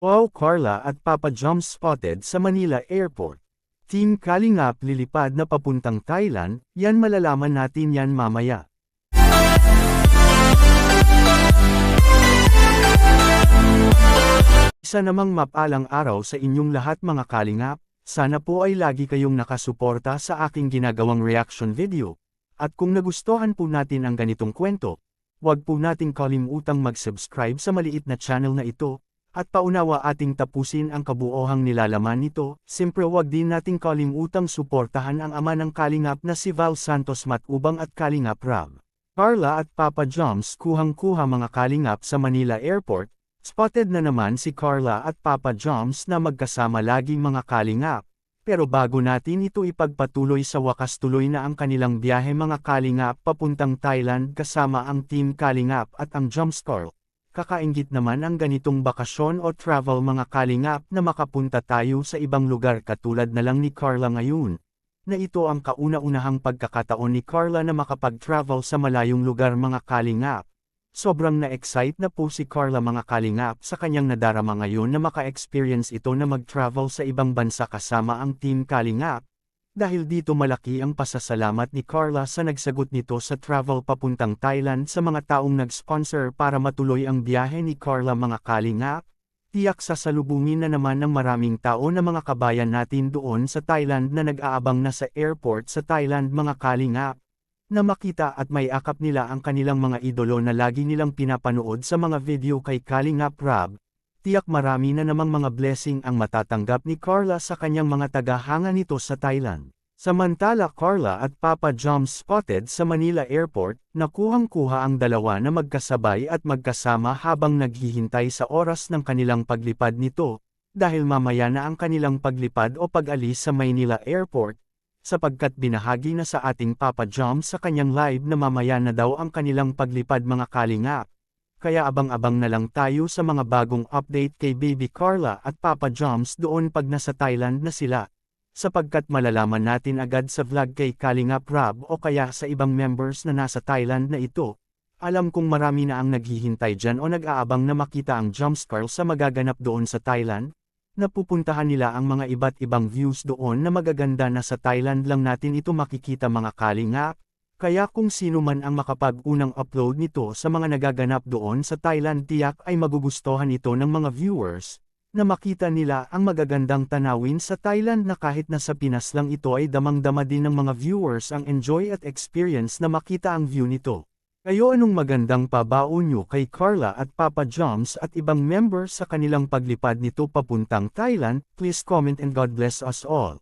Wow, Carla at Papa Jump spotted sa Manila Airport. Team Kalingap lilipad na papuntang Thailand, yan malalaman natin yan mamaya. Isa namang mapalang araw sa inyong lahat mga Kalingap, sana po ay lagi kayong nakasuporta sa aking ginagawang reaction video. At kung nagustuhan po natin ang ganitong kwento, huwag po nating kalimutang mag-subscribe sa maliit na channel na ito, at paunawa ating tapusin ang kabuohang nilalaman nito. Siyempre huwag din nating kalimutang suportahan ang ama ng Kalingap na si Val Santos Matubang at Kalingap Rab. Carla at Papa Joms kuhang-kuha mga Kalingap sa Manila Airport. Spotted na naman si Carla at Papa Joms na magkasama laging mga Kalingap. Pero bago natin ito ipagpatuloy, sa wakas tuloy na ang kanilang biyahe mga Kalingap papuntang Thailand kasama ang Team Kalingap at ang Jomscar. Kakainggit naman ang ganitong bakasyon o travel mga Kalingap na makapunta tayo sa ibang lugar katulad na lang ni Carla ngayon. Na ito ang kauna-unahang pagkakataon ni Carla na makapag-travel sa malayong lugar mga Kalingap. Sobrang na-excite na po si Carla mga Kalingap sa kanyang nadarama ngayon na maka-experience ito na mag-travel sa ibang bansa kasama ang Team Kalingap. Dahil dito malaki ang pasasalamat ni Carla sa nagsagot nito sa travel papuntang Thailand sa mga taong nag-sponsor para matuloy ang biyahe ni Carla mga Kalingap. Tiyak sasalubungin na naman ng maraming tao na mga kabayan natin doon sa Thailand na nag-aabang na sa airport sa Thailand mga Kalingap. Na makita at may akap nila ang kanilang mga idolo na lagi nilang pinapanood sa mga video kay Kalingap Rab. Tiyak marami na namang mga blessing ang matatanggap ni Carla sa kanyang mga tagahanga nito sa Thailand. Samantala Carla at Papa Joms spotted sa Manila Airport, nakuhang-kuha ang dalawa na magkasabay at magkasama habang naghihintay sa oras ng kanilang paglipad nito, dahil mamaya na ang kanilang paglipad o pag-alis sa Manila Airport. Sapagkat binahagi na sa ating Papa Joms sa kanyang live na mamaya na daw ang kanilang paglipad mga Kalingap. Kaya abang-abang na lang tayo sa mga bagong update kay Baby Carla at Papa Joms doon pag nasa Thailand na sila. Sapagkat malalaman natin agad sa vlog kay Kalingap Rab o kaya sa ibang members na nasa Thailand na ito. Alam kong marami na ang naghihintay dyan o nag-aabang na makita ang Jomscar sa magaganap doon sa Thailand. Napupuntahan nila ang mga iba't ibang views doon na magaganda na sa Thailand lang natin ito makikita mga Kalingap. Kaya kung sino man ang makapag-unang upload nito sa mga nagaganap doon sa Thailand tiyak ay magugustuhan ito ng mga viewers, na makita nila ang magagandang tanawin sa Thailand na kahit nasa Pinas lang ito ay damang-dama din ng mga viewers ang enjoy at experience na makita ang view nito. Kayo anong magandang pabaon nyo kay Carla at Papa Joms at ibang members sa kanilang paglipad nito papuntang Thailand? Please comment and God bless us all.